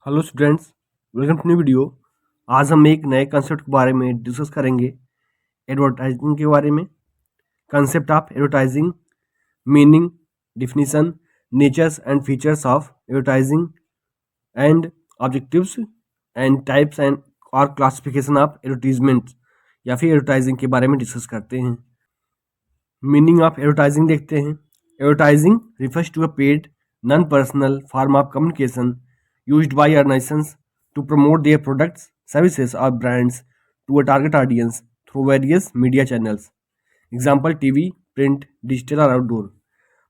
Hello students, welcome to new video. आज हम एक नए कंसेप्ट के बारे में डिस्कस करेंगे, एडवर्टाइजिंग के बारे में। Concept of advertising, meaning, definition, natures and features of advertising and objectives and types and और क्लासिफिकेशन ऑफ एडवर्टीजमेंट या फिर एडवर्टाइजिंग के बारे में डिस्कस करते हैं। मीनिंग ऑफ एडवर्टाइजिंग देखते हैं। Advertising refers to a paid non personal form of communication used by organizations to promote their products, services, or brands to a target audience through various media channels. Example TV, print, digital और outdoor.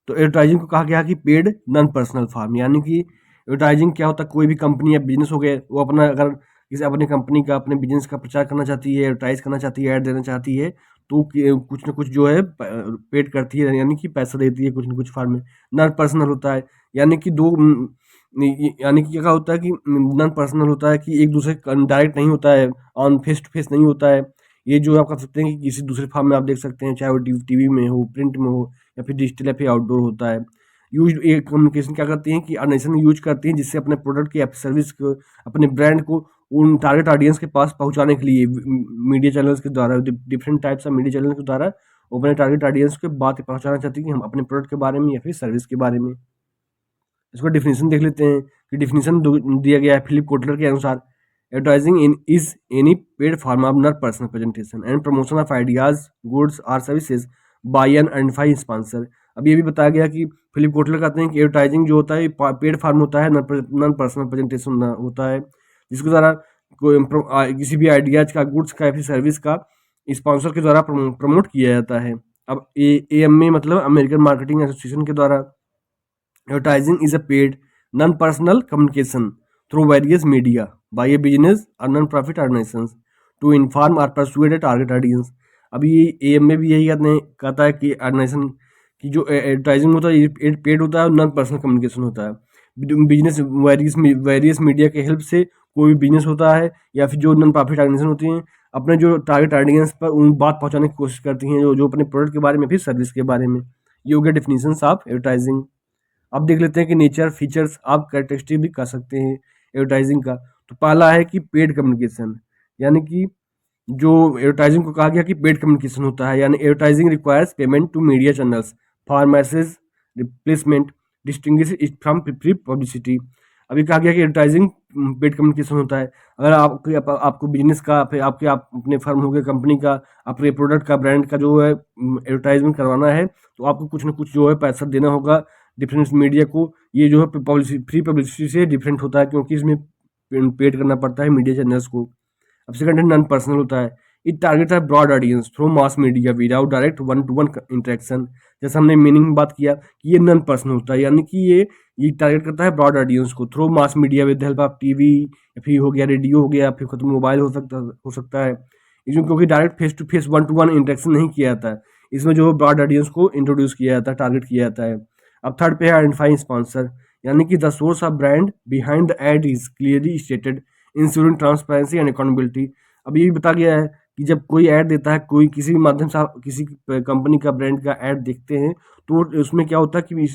तो advertising को कहा गया कि paid non personal form, यानी कि advertising क्या होता है, कोई भी कंपनी या बिजनेस हो गया, वो अपना अगर किसी अपनी कंपनी का अपने बिजनेस का प्रचार करना चाहती है, एडवर्टाइज करना चाहती है, ऐड देना चाहती है, तो कुछ ना कुछ जो है पेड करती है, यानी कि पैसा देती है कुछ ना कुछ फॉर्म में। नॉन पर्सनल होता है, यानी कि यानी कि क्या होता है कि नॉन पर्सनल होता है कि एक दूसरे डायरेक्ट नहीं होता है, ऑन फेस टू फेस नहीं होता है। ये जो आप कर सकते हैं कि किसी दूसरे फॉर्म में आप देख सकते हैं, चाहे वो टीवी में हो, प्रिंट में हो, या फिर डिजिटल या फिर आउटडोर होता है। यूज ये कम्युनिकेशन क्या करती हैं कि ऑर्गेनाइजेशन यूज करती हैं, जिससे अपने प्रोडक्ट की सर्विस को, अपने ब्रांड को उन टारगेट ऑडियंस के पास पहुंचाने के लिए मीडिया चैनल्स के द्वारा, different types of media channel के द्वारा वो अपने टारगेट ऑडियंस के बात पहुंचाना चाहती है कि हम अपने प्रोडक्ट के बारे में या फिर सर्विस के बारे में। इसका डिफिनीशन देख लेते हैं कि डिफिनीशन दिया गया है फिलिप कोटलर के अनुसार। Advertising in is any paid form of not personal presentation and promotion of ideas, goods और services by an identified sponsor. अब ये भी बताया गया कि फिलिप कोटलर कहते हैं कि एडवर्टाइजिंग जो होता है पेड फॉर्म होता है, नॉन पर्सनल प्रेजेंटेशन होता है, जिसके द्वारा किसी भी आइडियाज का, गुड्स का या फिर सर्विस का स्पॉन्सर के द्वारा प्रमोट किया जाता है। अब AMA मतलब अमेरिकन मार्केटिंग एसोसिएशन के द्वारा advertising is a paid non-personal communication through various media by a business or non-profit organizations to inform or persuade a target audience। अभी AM में भी यही कहता है कि ऑर्गेनाइजेशन की जो एडवर्टाइजिंग होता है ये पेड होता है और नॉन पर्सनल कम्युनिकेशन होता है। बिजनेस वेरियस मीडिया के हेल्प से कोई भी बिजनेस होता है या फिर जो नॉन प्रॉफिट ऑर्गेनाइजेशन होती हैं, अपने जो टारगेट ऑडियंस पर उन बात पहुंचाने की कोशिश करती हैं, जो अपने प्रोडक्ट के बारे में फिर सर्विस के बारे में। ये हो गया डिफिनीशन ऑफ एडवर्टाइजिंग। अब देख लेते हैं कि नेचर, फीचर्स, आप कैरेक्टरिस्टिक भी कर सकते हैं एडवर्टाइजिंग का। तो पहला है कि पेड कम्युनिकेशन, यानी कि जो एडवर्टाइजिंग को कहा गया कि पेड कम्युनिकेशन होता है, यानी advertising requires payment to media channels for message replacement distinguish it from free publicity. अभी कहा गया कि एडवर्टाइजिंग पेड कम्युनिकेशन होता है। अगर आपको बिजनेस का, फिर अपने फर्म हो गया, कंपनी का, अपने प्रोडक्ट का, ब्रांड का जो है एडवर्टाइजमेंट करवाना है, तो आपको कुछ ना कुछ जो है पैसा देना होगा डिफरेंट मीडिया को। ये जो है फ्री पब्लिसिटी से डिफरेंट होता है, क्योंकि इसमें पेड करना पड़ता है मीडिया चैनल्स को। अब सेकंड है नॉन पर्सनल होता है। इट टारगेट है broad audience through mass media without direct one to one interaction. जैसे हमने मीनिंग में बात किया कि ये नॉन पर्सनल होता है, यानी कि ये टारगेट करता है ब्रॉड ऑडियंस को through mass media with help of TV, या फिर हो गया रेडियो, हो गया फिर खुद मोबाइल हो सकता है। इसमें क्योंकि direct face to face one to one interaction नहीं किया जाता है, इसमें जो ब्रॉड ऑडियंस को इंट्रोड्यूस किया जाता है, टारगेट किया जाता है। अब थर्ड पे है आइडेंटिफाइंग स्पॉन्सर, यानी कि the source of brand behind the ad is clearly stated ensuring transparency and accountability. अब ये भी बता गया है कि जब कोई ऐड देता है, कोई किसी भी माध्यम से आप किसी कंपनी का, ब्रांड का ऐड देखते हैं, तो उसमें क्या होता है कि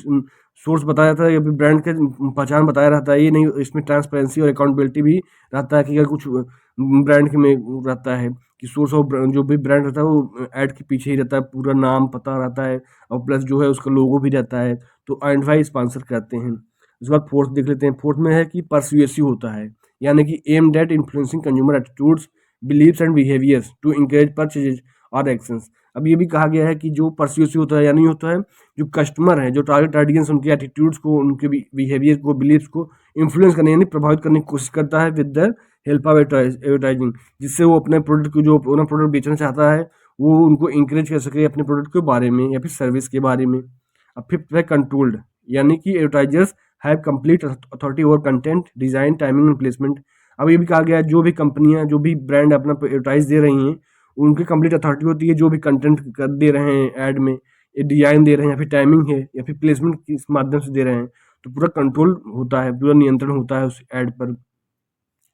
सोर्स बताया जाता है या फिर ब्रांड का पहचान बताया रहता है। ये नहीं, इसमें ट्रांसपेरेंसी और अकाउंटेबिलिटी भी रहता है कि अगर कुछ ब्रांड के में रहता है कि सोर्स ऑफ जो भी ब्रांड रहता है वो ऐड के पीछे ही रहता है, पूरा नाम पता रहता है, और प्लस जो है उसका लोगो भी रहता है। तो आइडेंटिफाई स्पॉन्सर करते हैं। उसके बाद फोर्थ देख लेते हैं। फोर्थ में है कि परसुएसिव होता है, यानी कि aimed at influencing consumer attitudes, beliefs and behaviours to encourage purchase और एक्शंस। अब ये भी कहा गया है कि जो परसुएसिव होता है, यानी होता है जो कस्टमर है, जो टारगेट ऑडियंस, उनके एटीट्यूड्स को, उनके बिहेवियर को, बिलीव्स को इन्फ्लुएंस करने यानी प्रभावित करने की कोशिश करता है with the help of advertising, जिससे वो अपने प्रोडक्ट को, जो अपना प्रोडक्ट बेचना चाहता है, वो उनको इंकरेज कर सके अपने प्रोडक्ट के बारे में या फिर सर्विस के बारे में। अब फिफ्थ है कंट्रोल्ड, यानी कि advertisers have complete authority over content, design, timing and placement. अब ये भी कहा गया है जो भी कंपनियां, जो भी ब्रांड अपना एडवर्टाइज दे रही हैं, उनकी कंप्लीट अथॉरिटी होती है जो भी कंटेंट कर दे रहे हैं ऐड में, डिजाइन दे रहे हैं या फिर टाइमिंग है या फिर प्लेसमेंट किस माध्यम से दे रहे हैं, तो पूरा कंट्रोल होता है, पूरा नियंत्रण होता है उस ऐड पर।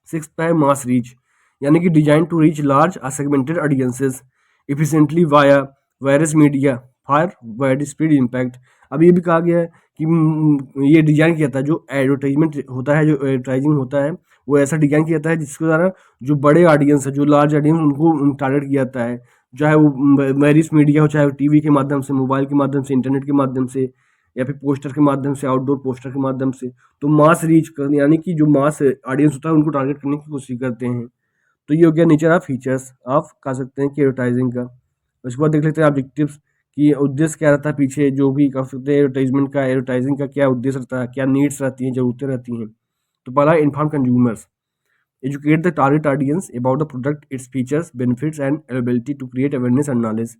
सिक्स है मास रीच, यानी कि design to reach large segmented audiences efficiently via various media for widespread impact. अब ये भी कहा गया है कि ये डिज़ाइन किया था जो एडवर्टाइजमेंट होता है, जो एडवर्टाइजिंग होता है, वो ऐसा डिज़ाइन किया जाता है जिसके द्वारा जो बड़े ऑडियंस है, जो लार्ज ऑडियंस, उनको टारगेट किया जाता है। चाहे वो वेरियस मीडिया हो, चाहे वो टीवी के माध्यम से, मोबाइल के माध्यम से, इंटरनेट के माध्यम से, या फिर पोस्टर के माध्यम से, आउटडोर पोस्टर के माध्यम से। तो मास रीच कर, यानी कि जो मास ऑडियंस होता है उनको टारगेट करने की कोशिश करते हैं। तो ये हो गया नेचर ऑफ फीचर्स ऑफ, कह सकते हैं कि एडवर्टाइजिंग का। उसके बाद देख लेते हैं ऑब्जेक्टिव्स कि उद्देश्य क्या रहता है पीछे, जो भी कह सकते हैं एडवर्टाइजमेंट का, एडवर्टाइजिंग का क्या उद्देश्य रहता है, क्या नीड्स रहती हैं, ज़रूरतें रहती हैं। तो पहला, inform consumers, educate the target audience about the product, its features, benefits and availability to create awareness and knowledge।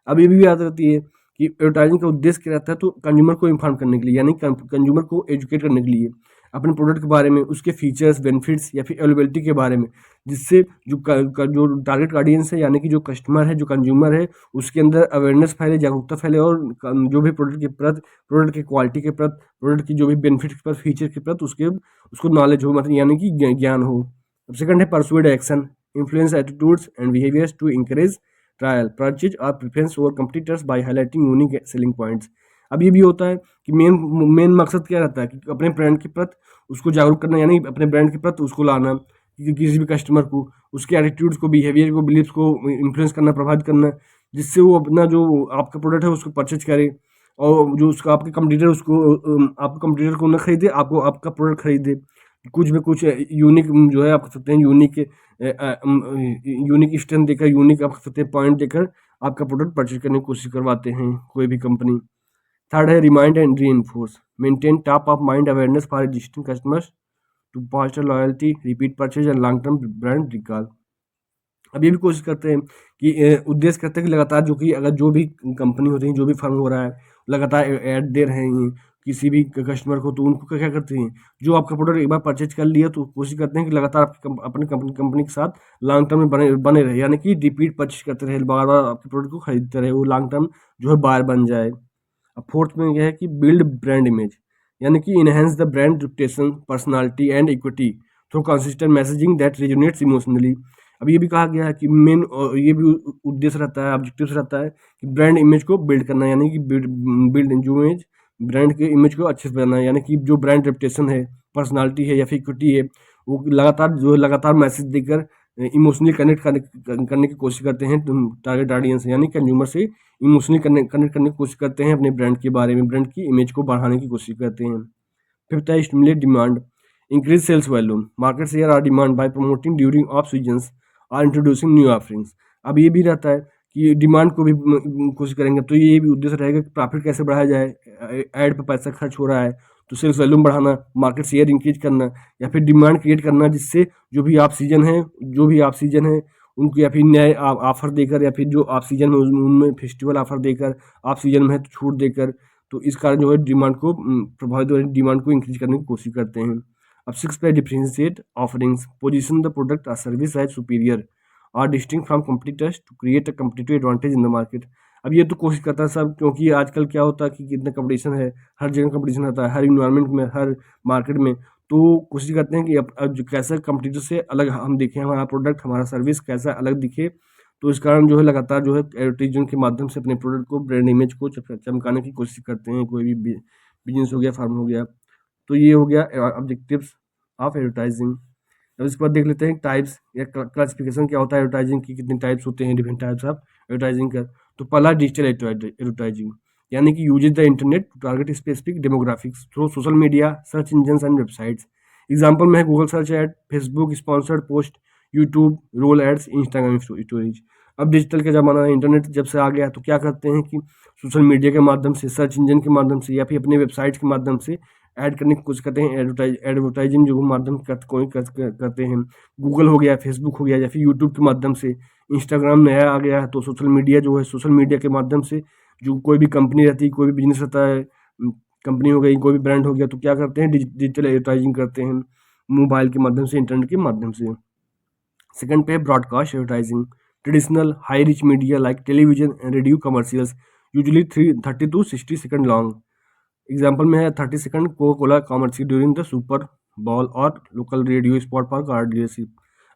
अब ये भी याद रहती है कि एडवर्टाइजिंग का उद्देश्य क्या रहता है, तो कंज्यूमर को इन्फॉर्म करने के लिए, यानी कंज्यूमर को एजुकेट करने के लिए अपने प्रोडक्ट के बारे में, उसके फीचर्स, बेनिफिट्स या फिर अवेलेबिलिटी के बारे में, जिससे जो टारगेट ऑडियंस है, यानी कि जो कस्टमर है, जो कंज्यूमर है, उसके अंदर अवेयरनेस फैले, जागरूकता फैले, और जो भी प्रोडक्ट की क्वालिटी के प्रति, प्रोडक्ट की जो भी बेनिफिट के प्रति, फीचर के प्रति उसको नॉलेज हो, मतलब यानी कि ज्ञान हो। अब सेकंड है persuade action, influence attitudes and behaviours to encourage trial, purchase और preference over competitors by highlighting unique selling points. अब ये भी होता है कि मेन मकसद क्या रहता है कि अपने ब्रांड के प्रति उसको जागरूक करना, यानी अपने ब्रांड के प्रति उसको लाना, कि किसी भी कस्टमर को उसके एटीट्यूड्स को, बिहेवियर को, बिलीव्स को इन्फ्लुएंस करना, प्रभावित करना, जिससे वो अपना जो आपका प्रोडक्ट है उसको परचेज करे, और जो उसका आपके कंपटीटर उसको आपके कंपटीटर को न खरीदे, आपको आपका प्रोडक्ट खरीदे। कुछ भी कुछ यूनिक जो है आप कह सकते हैं, यूनिक स्ट्रेंथ देकर, यूनिक आप कह सकते हैं पॉइंट देकर आपका प्रोडक्ट परचेज करने की कोशिश करवाते हैं कोई भी कंपनी। थर्ड है remind and reinforce, maintain top of mind awareness for existing customers to foster loyalty, repeat purchase and long term brand recall. अब ये भी कोशिश करते हैं कि उद्देश्य करते हैं कि लगातार जो कि अगर जो भी कंपनी होती है, जो भी फर्म हो रहा है, लगातार ऐड दे रहे हैं किसी भी कस्टमर को, तो उनको क्या करते हैं, जो आपका प्रोडक्ट एक बार परचेज कर लिया तो कोशिश करते हैं कि लगातार आपकी अपनी कंपनी के साथ लॉन्ग टर्म में बने बने रहे, यानी कि रिपीट परचेज करते रहे, बार बार आपके प्रोडक्ट को खरीदते रहे, वो लॉन्ग टर्म जो है बायर बन जाए। अब फोर्थ में यह है कि बिल्ड ब्रांड इमेज, यानी कि enhance the brand reputation, personality and equity through consistent messaging that resonates emotionally. अब ये भी कहा गया है कि मेन ये भी उद्देश्य रहता है, ऑब्जेक्टिव रहता है कि ब्रांड इमेज को बिल्ड करना, यानी कि बिल्ड जो इमेज, ब्रांड के इमेज को अच्छे से बनाना, यानी कि जो ब्रांड रेपुटेशन है, पर्सनालिटी है या फिर इक्विटी है, वो लगातार मैसेज देकर इमोशनली कनेक्ट करने की कोशिश करते हैं टारगेट ऑडियंस, यानी कंज्यूमर से इमोशनली कनेक्ट करने की कोशिश करते हैं, अपने ब्रांड के बारे में, ब्रांड की इमेज को बढ़ाने की कोशिश करते हैं। फिफ्थ है stimulate demand, increase sales volume, market share और demand by promoting during off seasons और इंट्रोड्यूसिंग न्यू ऑफरिंग्स। अब ये भी रहता है कि डिमांड को भी कोशिश करेंगे, तो ये भी उद्देश्य रहेगा कि प्रॉफिट कैसे बढ़ाया जाए, ऐड पर पैसा खर्च हो रहा है तो सेल्स वॉल्यूम बढ़ाना, मार्केट शेयर इंक्रीज करना, या फिर डिमांड क्रिएट करना, जिससे जो भी आप सीजन है उनको, या फिर नए ऑफर देकर, या फिर जो आप सीजन में उनमें फेस्टिवल ऑफर देकर, आप सीजन में है तो छूट देकर, तो इस कारण जो है डिमांड को डिमांड को इंक्रीज करने की कोशिश करते हैं। अब सिक्स पे differentiate offerings, position the product और सर्विस एज सुपीरियर और distinct from competitors to create a competitive advantage in the market. अब ये तो कोशिश करता है सब, क्योंकि आजकल क्या होता है कि कितना कंपटीशन है, हर जगह कंपटीशन रहता है, हर इन्वायरमेंट में, हर मार्केट में, तो कोशिश करते हैं कि अब जो कैसे कंपटीटर से अलग हम दिखें, हमारा प्रोडक्ट, हमारा सर्विस कैसा अलग दिखे। तो इस कारण जो है लगातार जो है एडवर्टीजमेंट के माध्यम से अपने प्रोडक्ट को, ब्रांड इमेज को चमकाने की कोशिश करते हैं, कोई भी बिजनेस हो गया, फार्म हो गया। तो ये हो गया ऑब्जेक्टिव्स ऑफ एडवर्टाइजिंग। अब इसके बाद देख लेते हैं टाइप्स या क्लासिफिकेशन क्या होता है एडवर्टाइजिंग की, कितने टाइप्स होते हैं, डिफरेंट टाइप्स ऑफ एडवर्टाइजिंग का। तो पहला डिजिटल एडवर्टाइजिंग, यानी कि uses the internet to target specific demographics through social media, search engine and websites. Example में है Google search ad, Facebook sponsored post, YouTube roll ads, Instagram stories. अब digital का जमाना है, इंटरनेट जब से आ गया तो क्या करते हैं कि सोशल मीडिया के माध्यम से, सर्च इंजन के माध्यम से, या फिर अपने वेबसाइट के माध्यम से ऐड करने की कोशिश करते हैं, एडवर्टाइजिंग जो माध्यम करते हैं। गूगल हो गया, फेसबुक हो गया, या फिर यूट्यूब के माध्यम से। इंस्टाग्राम नया आ गया है, तो सोशल मीडिया जो है, सोशल मीडिया के माध्यम से जो कोई भी कंपनी रहती है, कोई भी बिजनेस रहता है, कंपनी हो गई, कोई भी ब्रांड हो गया, तो क्या करते हैं, डिजिटल एडवर्टाइजिंग करते हैं, मोबाइल के माध्यम से, इंटरनेट के माध्यम से। सेकंड पे broadcast advertising, traditional high reach media like television and radio commercials, usually 30 to 60 second long. Example में है 30 second Coca Cola commercial during the Super Bowl और local radio spot for car dealership.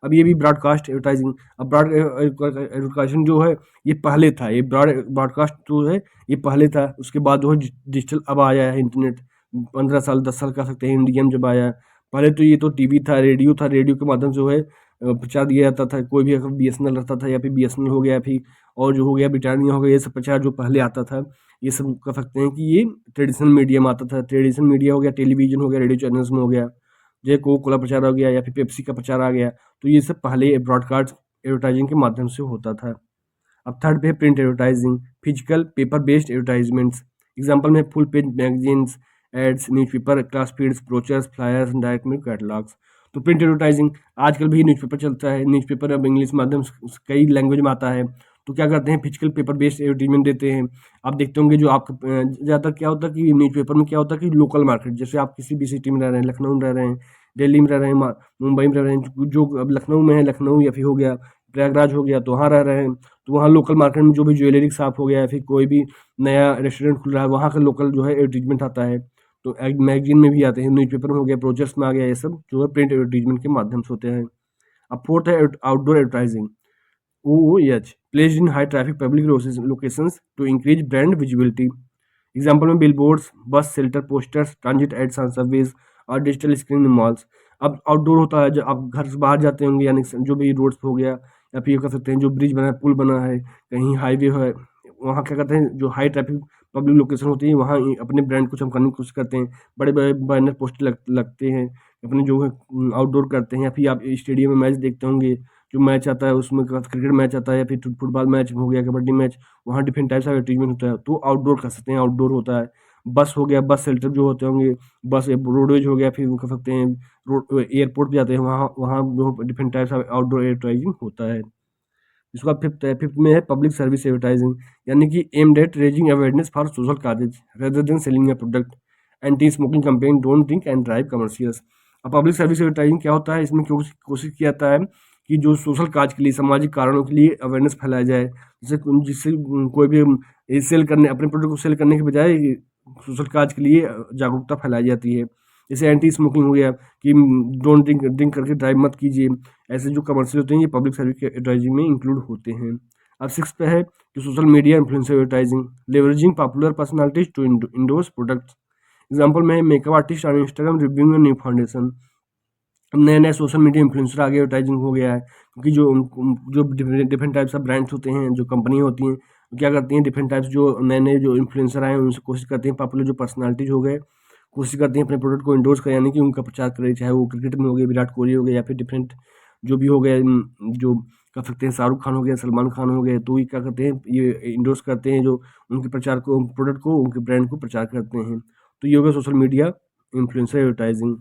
अब ये भी broadcast advertising. अब advertising जो है ये पहले था, ये ब्रॉडकास्ट जो है ये पहले था, उसके बाद जो है डिजिटल अब आया है इंटरनेट। 15 साल 10 साल कह सकते हैं इंडियन जब आया। पहले तो ये तो टीवी था, रेडियो के माध्यम से जो है प्रचार दिया जाता था। कोई भी अगर BSNL रहता था या फिर BSNL हो गया, फिर और जो हो गया ब्रिटानिया हो गया, ये सब प्रचार जो पहले आता था, ये सब कह सकते हैं कि ये ट्रेडिशनल मीडिया में आता था। ट्रेडिशनल मीडिया हो गया, टेलीविजन हो गया, रेडियो चैनल्स में हो गया, जैसे कोको कोला प्रचार हो गया या फिर पेप्सी का प्रचार आ गया। तो ये सब पहले ब्रॉडकास्ट एडवर्टाइजिंग के माध्यम से होता था। अब थर्ड पे print advertising, physical paper based advertisements. Example में full page magazines, ads, newspaper, classifieds, brochures, flyers, direct mail catalogues. तो प्रिंट एडवर्टाइजिंग, आजकल भी न्यूज़पेपर चलता है। न्यूज़पेपर अब इंग्लिश माध्यम से कई लैंग्वेज में आता है। तो क्या करते हैं, फिजिकल पेपर बेस्ड एडवर्टीजमेंट देते हैं। आप देखते होंगे जो आप ज़्यादातर क्या होता है कि न्यूज़पेपर में क्या होता है कि लोकल मार्केट, जैसे आप किसी भी सिटी में रह रहे हैं, लखनऊ में रह रहे हैं, दिल्ली में रह रहे हैं, मुंबई में रह रहे हैं, जो अब लखनऊ में है, लखनऊ या फिर हो गया प्रयागराज हो गया, तो वहाँ रह रहे हैं। तो वहाँ लोकल मार्केट में जो भी ज्वेलरी शॉप हो गया या फिर कोई भी नया रेस्टोरेंट खुल रहा है, वहाँ का लोकल जो है एडवर्टीजमेंट आता है। तो मैगजीन में भी आते हैं, न्यूज़पेपर में हो गया, ब्रोचर्स में आ गया, ये सब जो है प्रिंट एडवर्टीजमेंट के माध्यम से होते हैं। अब फोर्थ है outdoor advertising, OOH, placed in high traffic public locations to increase brand visibility. Example में billboards, bus shelter posters, transit ads on subways और डिजिटल स्क्रीन इन मॉल्स। अब आउटडोर होता है, जब आप घर से बाहर जाते होंगे, यानी जो भी रोड्स हो गया या फिर ये कर सकते हैं जो ब्रिज बना है, पुल बना है, कहीं हाईवे है, वहाँ क्या करते हैं, जो हाई ट्रैफिक पब्लिक लोकेशन होती है, वहाँ अपने ब्रांड को चमकाने की कोशिश करते हैं। बड़े बड़े बैनर पोस्टर लगते हैं, अपने जो है आउटडोर करते हैं। या फिर आप स्टेडियम में मैच देखते होंगे, जो मैच आता है उसमें क्रिकेट मैच आता है या फिर फुटबॉल मैच हो गया, कबड्डी मैच, वहाँ डिफरेंट टाइप्स ऑफ एडवर्टीजमेंट होता है, तो आउटडोर कर सकते हैं, आउटडोर होता है। बस हो गया, बस शेल्टर जो होते होंगे, बस रोडवेज हो गया, फिर कह सकते हैं रोड एयरपोर्ट पे जाते हैं, वहाँ वहाँ जो different types of outdoor advertising होता है। इसके बाद फिफ्थ में है पब्लिक सर्विस एडवर्टाइजिंग, यानी कि aimed at raising awareness for social causes rather than selling a product. Anti smoking campaign, don't drink and drive commercials. अब पब्लिक सर्विस एडवर्टाइजिंग क्या होता है, इसमें कोशिश किया जाता है कि जो सोशल काज के लिए, सामाजिक कारणों के लिए अवेयरनेस फैलाया जाए, जिससे कोई भी सेल करने, अपने प्रोडक्ट को सेल करने के बजाय सोशल काज के लिए जागरूकता फैलाई जाती है। जैसे एंटी स्मोकिंग हो गया कि डोंट ड्रिंक करके ड्राइव मत कीजिए। ऐसे जो कमर्शियल होते हैं ये पब्लिक सर्विस एडवर्टाइजिंग में इंक्लूड होते हैं। अब सिक्स पे है कि social media influencer advertising, leveraging popular personalities to endorse products. Example में makeup artist on Instagram reviewing new foundation. अब नए नए सोशल मीडिया इन्फ्लुएंसर आगे एडवर्टाइजिंग हो गया है, क्योंकि जो डिफरेंट टाइप्स ऑफ ब्रांड्स होते हैं, जो कंपनी होती हैं, क्या करती हैं, डिफरेंट टाइप्स जो नए नए जो इन्फ्लुएंसर आए हैं उनसे कोशिश करती हैं, पॉपुलर जो पर्सनालिटीज हो गए, कोशिश करती हैं अपने प्रोडक्ट को इंडोर्स करें, यानी कि उनका प्रचार करें, चाहे वो क्रिकेट में हो गए विराट कोहली हो गए या फिर डिफरेंट जो भी हो गए, जो कह सकते हैं शाहरुख खान हो गया, सलमान खान हो गए, तो ये क्या करते हैं, ये इंडोर्स करते हैं, जो उनके प्रचार को, प्रोडक्ट को, उनके ब्रांड को प्रचार करते हैं। तो ये हो गया सोशल मीडिया इन्फ्लुएंसर एडवर्टाइजिंग।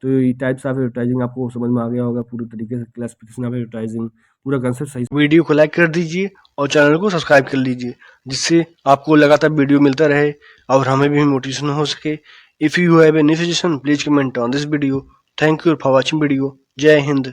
तो ये टाइप्स ऑफ एडवर्टाइजिंग आपको समझ में आ गया होगा पूरी तरीके से, क्लासिफिकेशन ऑफ एडवर्टाइजिंग, पूरा कंसेप्ट सही। वीडियो को लाइक कर दीजिए और चैनल को सब्सक्राइब कर लीजिए, जिससे आपको लगातार वीडियो मिलता रहे और हमें भी मोटिवेशन हो सके। If you have any suggestion please comment on this video. Thank you for watching video. जय हिंद।